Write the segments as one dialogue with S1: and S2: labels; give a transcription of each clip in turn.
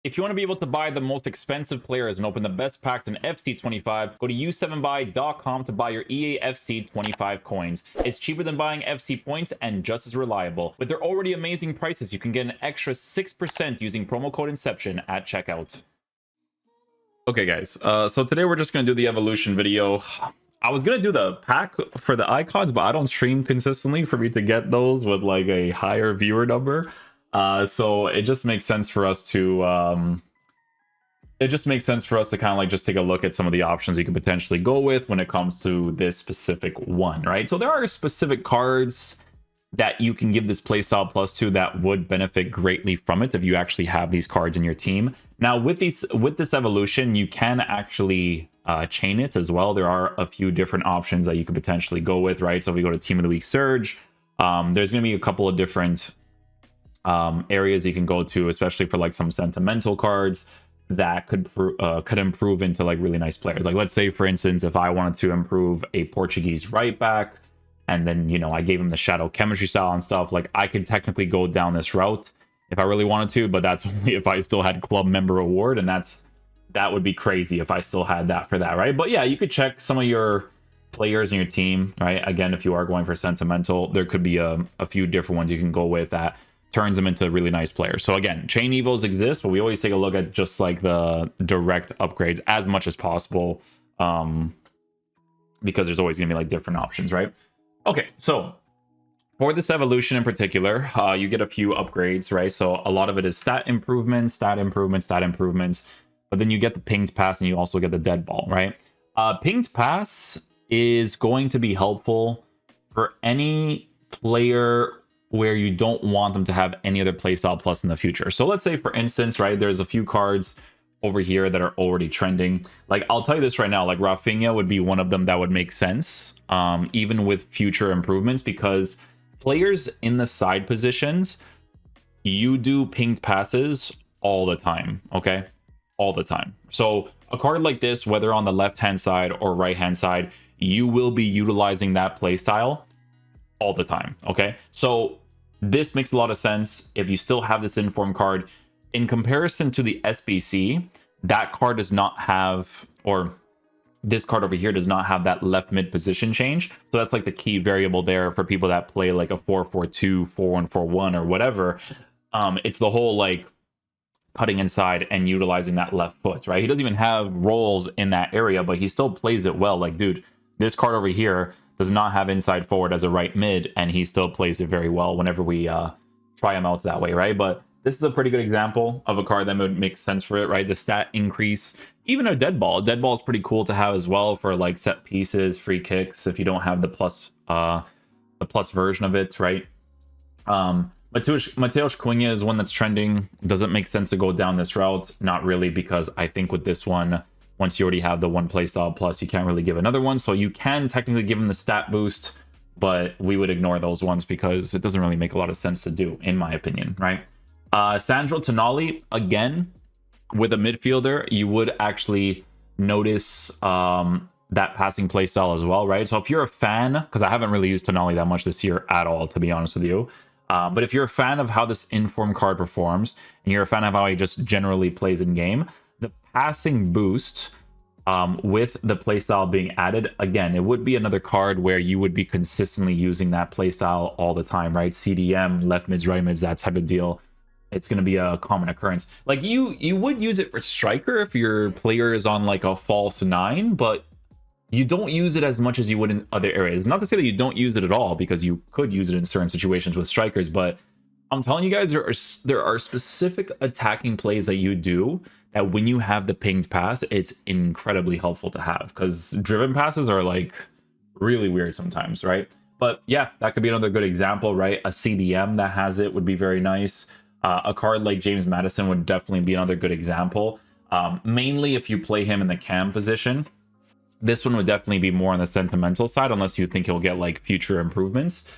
S1: If you want to be able to buy the most expensive players and open the best packs in FC25, go to u7buy.com to buy your EA FC25 coins. It's cheaper than buying FC points and just as reliable. With their already amazing prices, you can get an extra 6% using promo code Inception at checkout. Okay, guys, so today we're just going to do the evolution video. I was going to do the pack for the icons, but I don't stream consistently for me to get those with like a higher viewer number. So it just makes sense for us to kind of like just take a look at some of the options you could potentially go with when it comes to this specific one, right? So there are specific cards that you can give this playstyle plus to that would benefit greatly from it if you actually have these cards in your team. Now with this evolution, you can actually chain it as well. There are a few different options that you could potentially go with, right? So if we go to Team of the Week Surge, there's going to be a couple of different areas you can go to, especially for like some sentimental cards that could improve into like really nice players. Like let's say for instance, if I wanted to improve a Portuguese right back, and then, you know, I gave him the shadow chemistry style and stuff, like I could technically go down this route if I really wanted to, but that's only if I still had club member award, and that would be crazy if I still had that for that, right? But yeah, you could check some of your players in your team, right? Again, if you are going for sentimental, there could be a few different ones you can go with that turns them into really nice players. So again, chain evos exist, but we always take a look at just like the direct upgrades as much as possible, because there's always gonna be like different options, right? Okay, so for this evolution in particular, you get a few upgrades, right? So a lot of it is stat improvements, but then you get the pinged pass and you also get the dead ball, right? Pinged pass is going to be helpful for any player where you don't want them to have any other playstyle plus in the future. So let's say for instance, right, there's a few cards over here that are already trending. Like I'll tell you this right now, like Rafinha would be one of them that would make sense, even with future improvements, because players in the side positions, you do pinged passes all the time, okay? All the time. So a card like this, whether on the left-hand side or right-hand side, you will be utilizing that playstyle all the time, okay? So this makes a lot of sense if you still have this inform card. In comparison to the SBC, that card does not have, or this card over here does not have that left mid position change. So that's like the key variable there for people that play like a 4-4-2, 4-1-4-1 or whatever. It's the whole like cutting inside and utilizing that left foot, right? He doesn't even have roles in that area, but he still plays it well. Like, dude, this card over here does not have inside forward as a right mid, and he still plays it very well whenever we try him out that way, right? But this is a pretty good example of a card that would make sense for it, right? The stat increase, even a dead ball. A dead ball is pretty cool to have as well for like set pieces, free kicks, if you don't have the plus version of it, right? Mateus Cunha is one that's trending. Does it make sense to go down this route? Not really, because I think with this one, once you already have the one playstyle plus, you can't really give another one. So you can technically give him the stat boost, but we would ignore those ones because it doesn't really make a lot of sense to do, in my opinion, right? Sandro Tonali, again, with a midfielder, you would actually notice that passing playstyle as well, right? So if you're a fan, because I haven't really used Tonali that much this year at all, to be honest with you, but if you're a fan of how this inform card performs, and you're a fan of how he just generally plays in game, the passing boost with the playstyle being added, again, it would be another card where you would be consistently using that playstyle all the time, right? CDM, left mids, right mids, that type of deal. It's going to be a common occurrence. Like you would use it for striker if your player is on like a false 9, but you don't use it as much as you would in other areas. Not to say that you don't use it at all, because you could use it in certain situations with strikers, but I'm telling you guys, there are specific attacking plays that you do that when you have the pinged pass, it's incredibly helpful to have, because driven passes are like really weird sometimes, right? But yeah, that could be another good example, right? A CDM that has it would be very nice. A card like James Maddison would definitely be another good example. Mainly if you play him in the cam position. This one would definitely be more on the sentimental side, unless you think he'll get like future improvements,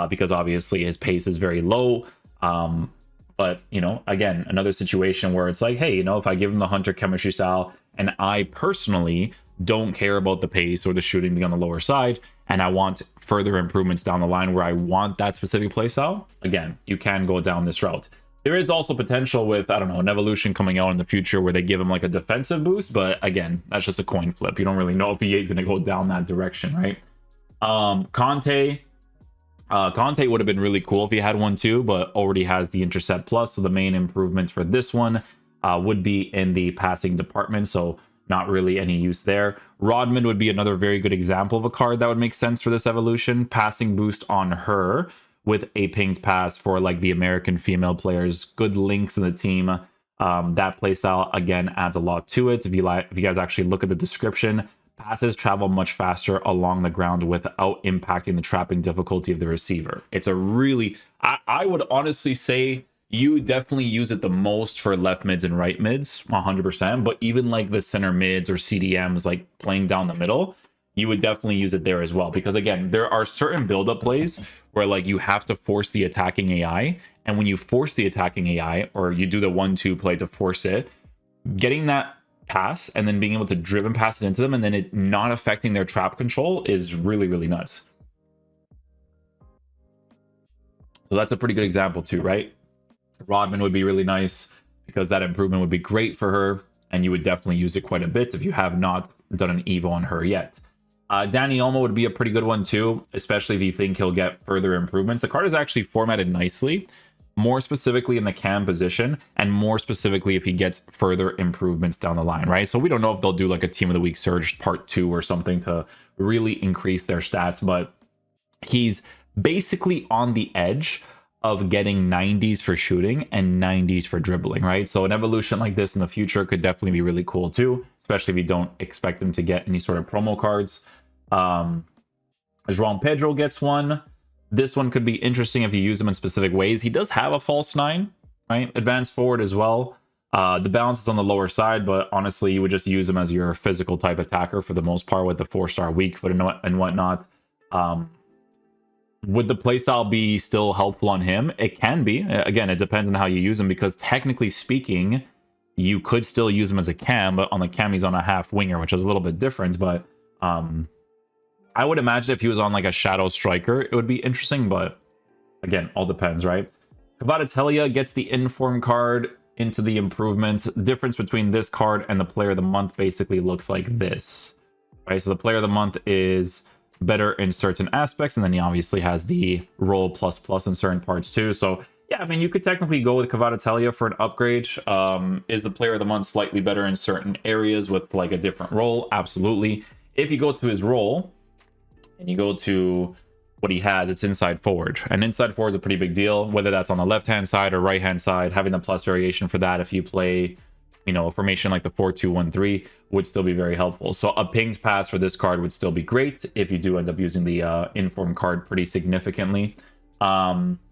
S1: because obviously his pace is very low. But, you know, again, another situation where it's like, hey, you know, if I give him the hunter chemistry style and I personally don't care about the pace or the shooting being on the lower side, and I want further improvements down the line where I want that specific playstyle, again, you can go down this route. There is also potential with, I don't know, an evolution coming out in the future where they give him like a defensive boost, but again, that's just a coin flip. You don't really know if EA is going to go down that direction, right? Conte would have been really cool if he had one too, but already has the Intercept Plus. So the main improvement for this one would be in the passing department. So not really any use there. Rodman would be another very good example of a card that would make sense for this evolution. Passing boost on her with a pinged pass for like the American female players. Good links in the team. That playstyle again adds a lot to it. If you guys actually look at the description, passes travel much faster along the ground without impacting the trapping difficulty of the receiver. It's a really, I would honestly say you definitely use it the most for left mids and right mids, 100%. But even like the center mids or CDMs, like playing down the middle, you would definitely use it there as well. Because again, there are certain build-up plays where like you have to force the attacking AI. And when you force the attacking AI, or you do the 1-2 play to force it, getting that pass and then being able to driven pass it into them and then it not affecting their trap control is really, really nuts. So that's a pretty good example too, right? Rodman would be really nice because that improvement would be great for her, and you would definitely use it quite a bit if you have not done an Evo on her yet. Danny Olmo would be a pretty good one too, especially if you think he'll get further improvements. The card is actually formatted nicely, more specifically in the cam position, and more specifically if he gets further improvements down the line, right? So we don't know if they'll do like a Team of the Week Surge Part 2 or something to really increase their stats, but he's basically on the edge of getting 90s for shooting and 90s for dribbling, right? So an evolution like this in the future could definitely be really cool too, especially if you don't expect them to get any sort of promo cards. João Pedro gets one. This one could be interesting if you use him in specific ways. He does have a false 9, right? Advanced forward as well. The balance is on the lower side, but honestly, you would just use him as your physical type attacker for the most part with the 4-star weak foot and whatnot. Would the playstyle be still helpful on him? It can be. Again, it depends on how you use him, because technically speaking, you could still use him as a cam, but on the cam, he's on a half winger, which is a little bit different. But I would imagine if he was on like a shadow striker, it would be interesting. But again, all depends, right? Kvaratskhelia gets the inform card into the improvement. The difference between this card and the player of the month basically looks like this, right? So the player of the month is better in certain aspects, and then he obviously has the roll plus in certain parts too. So yeah, I mean, you could technically go with Kvaratskhelia for an upgrade. Is the player of the month slightly better in certain areas with like a different role? Absolutely. If you go to his role and you go to what he has, it's inside forward, and inside forward is a pretty big deal, whether that's on the left hand side or right hand side. Having the plus variation for that, if you play, you know, a formation like the 4-2-1-3, would still be very helpful. So a pinged pass for this card would still be great if you do end up using the inform card pretty significantly. Mojica,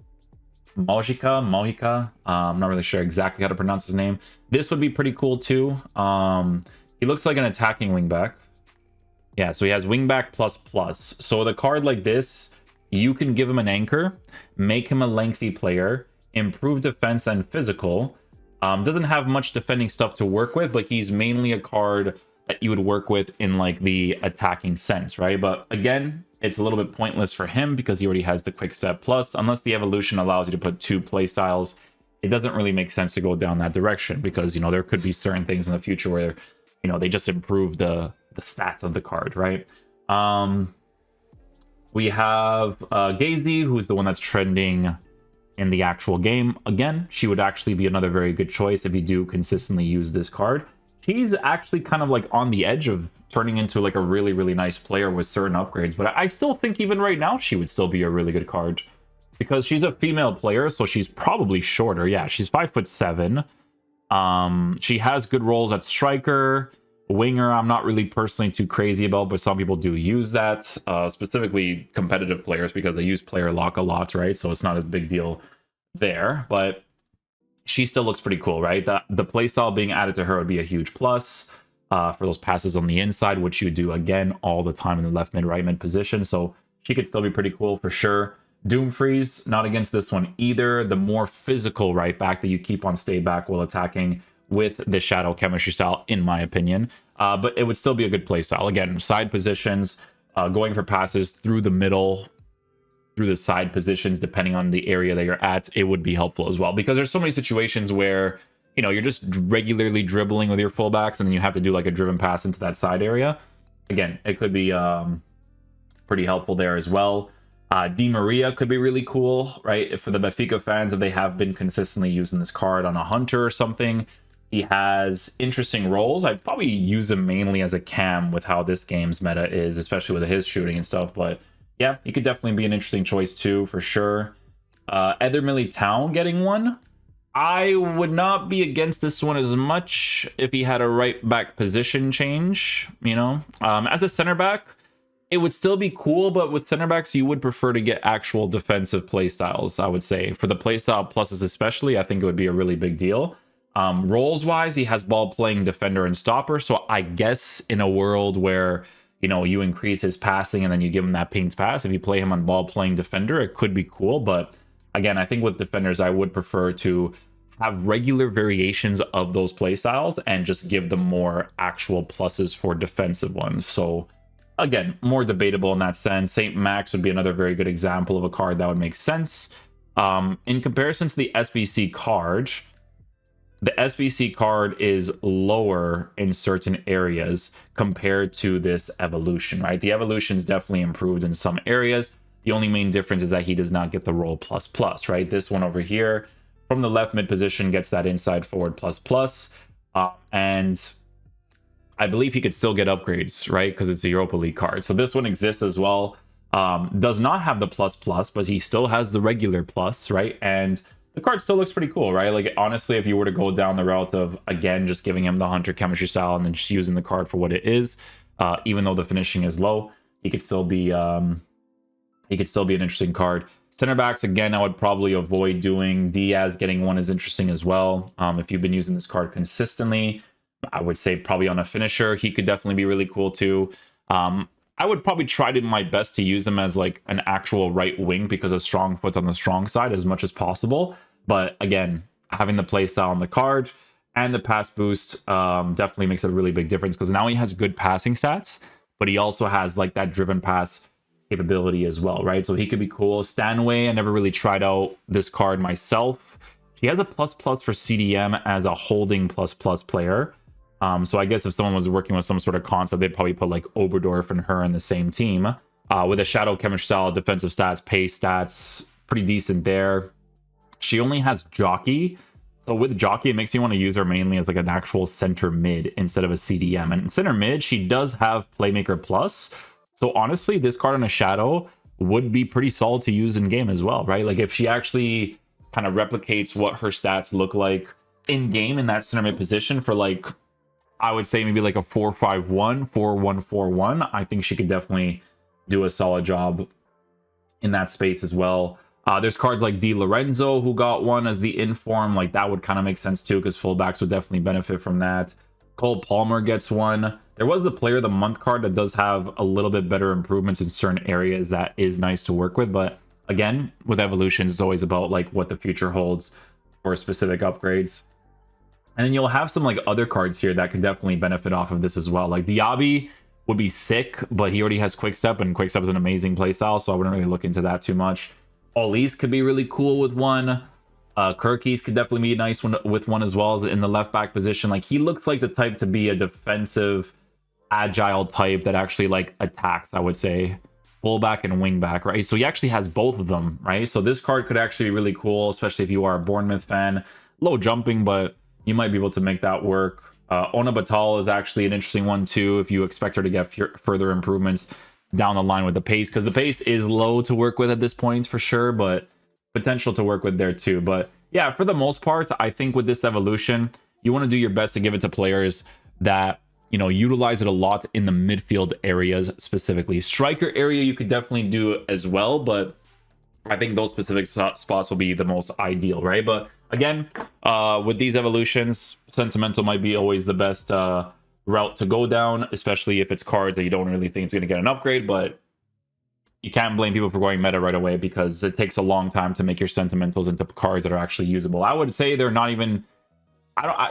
S1: I'm not really sure exactly how to pronounce his name. This would be pretty cool too. He looks like an attacking wingback. Yeah, so he has wingback plus. So with a card like this, you can give him an anchor, make him a lengthy player, improve defense and physical. Doesn't have much defending stuff to work with, but he's mainly a card that you would work with in like the attacking sense, right? But again, it's a little bit pointless for him because he already has the quick step plus. Unless the evolution allows you to put 2 play styles, it doesn't really make sense to go down that direction, because, you know, there could be certain things in the future where, you know, they just improve the stats of the card, right? We have Gazy, who's the one that's trending in the actual game. Again, she would actually be another very good choice if you do consistently use this card. She's actually kind of like on the edge of turning into like a really, really nice player with certain upgrades, but I still think even right now she would still be a really good card, because she's a female player, so she's probably shorter. Yeah, she's 5'7". She has good roles at striker, winger. I'm not really personally too crazy about, but some people do use that, specifically competitive players, because they use player lock a lot, right? So it's not a big deal there, but she still looks pretty cool, right? The playstyle being added to her would be a huge plus for those passes on the inside, which you do again all the time in the left mid, right mid position. So she could still be pretty cool for sure. Doomfreeze, not against this one either. The more physical right back that you keep on stay back while attacking with the shadow chemistry style, in my opinion. But it would still be a good play style. Again, side positions, going for passes through the middle, through the side positions, depending on the area that you're at, it would be helpful as well. Because there's so many situations where, you know, you're just regularly dribbling with your fullbacks and then you have to do like a driven pass into that side area. Again, it could be pretty helpful there as well. Di Maria could be really cool, right? If for the Benfica fans, if they have been consistently using this card on a hunter or something, he has interesting roles. I'd probably use him mainly as a cam with how this game's meta is, especially with his shooting and stuff. But yeah, he could definitely be an interesting choice too, for sure. Eder Militao getting one. I would not be against this one as much if he had a right back position change, you know. As a center back, it would still be cool, but with center backs, you would prefer to get actual defensive playstyles, I would say. For the playstyle pluses especially, I think it would be a really big deal. Roles-wise, he has ball-playing defender and stopper, so I guess in a world where, you know, you increase his passing and then you give him that pings pass, if you play him on ball-playing defender, it could be cool. But again, I think with defenders, I would prefer to have regular variations of those playstyles and just give them more actual pluses for defensive ones. So again, more debatable in that sense. St. Max would be another very good example of a card that would make sense. In comparison to the SBC card, the SBC card is lower in certain areas compared to this evolution, right? The evolution's definitely improved in some areas. The only main difference is that he does not get the roll plus plus, right? This one over here from the left mid position gets that inside forward plus plus. And I believe he could still get upgrades, right? Because it's a Europa League card. So this one exists as well. Does not have the plus plus, but he still has the regular plus, right? And the card still looks pretty cool, right? Like, honestly, if you were to go down the route of, again, just giving him the hunter chemistry style and then just using the card for what it is, even though the finishing is low, he could still be an interesting card. Center backs, again, I would probably avoid doing. Diaz getting one is interesting as well. If you've been using this card consistently, I would say probably on a finisher, he could definitely be really cool too. I would probably try to my best to use him as like an actual right wing because of strong foot on the strong side as much as possible. But again, having the play style on the card and the pass boost definitely makes a really big difference because now he has good passing stats, but he also has like that driven pass capability as well, right? So he could be cool. Stanway, I never really tried out this card myself. He has a plus plus for CDM as a holding plus plus player. So I guess if someone was working with some sort of concept, they'd probably put like Oberdorf and her in the same team. With a shadow chemistry style, defensive stats, pace stats, pretty decent there. She only has jockey. So with jockey, it makes you want to use her mainly as like an actual center mid instead of a CDM. And in center mid, she does have playmaker plus. So honestly, this card on a shadow would be pretty solid to use in game as well, right? Like if she actually kind of replicates what her stats look like in game in that center mid position for like, I would say maybe like a 4-5-1, 4-1-4-1. I think she could definitely do a solid job in that space as well. There's cards like Di Lorenzo who got one as the inform. Like that would kind of make sense too because fullbacks would definitely benefit from that. Cole Palmer gets one. There was the Player of the Month card that does have a little bit better improvements in certain areas that is nice to work with. But again, with evolutions, it's always about like what the future holds for specific upgrades. And then you'll have some like other cards here that could definitely benefit off of this as well. Like Diaby would be sick, but he already has Quickstep, and Quickstep is an amazing playstyle, so I wouldn't really look into that too much. Olise could be really cool with one. Kirkies could definitely be a nice one with one as well in the left back position. Like he looks like the type to be a defensive, agile type that actually like attacks, I would say. Fullback and wingback, right? So he actually has both of them, right? So this card could actually be really cool, especially if you are a Bournemouth fan. Low jumping, but you might be able to make that work. Ona Batal is actually an interesting one too if you expect her to get further improvements down the line with the pace, because the pace is low to work with at this point for sure, but potential to work with there too. But yeah, for the most part, I think with this evolution, you want to do your best to give it to players that, you know, utilize it a lot in the midfield areas specifically. Striker area you could definitely do as well, but I think those specific spots will be the most ideal, right? But again, with these evolutions, sentimental might be always the best route to go down, especially if it's cards that you don't really think it's going to get an upgrade. But you can't blame people for going meta right away because it takes a long time to make your sentimentals into cards that are actually usable. I would say they're not even...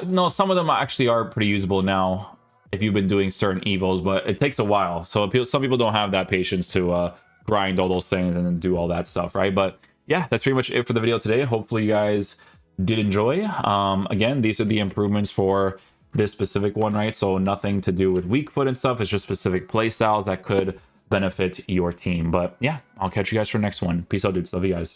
S1: no, some of them actually are pretty usable now if you've been doing certain evos, but it takes a while. So some people don't have that patience to grind all those things and then do all that stuff, right? But yeah, that's pretty much it for the video today. Hopefully you guys did enjoy. Again, these are the improvements for this specific one, right? So nothing to do with weak foot and stuff. It's just specific play styles that could benefit your team. But yeah, I'll catch you guys for the next one. Peace out, dudes. Love you guys.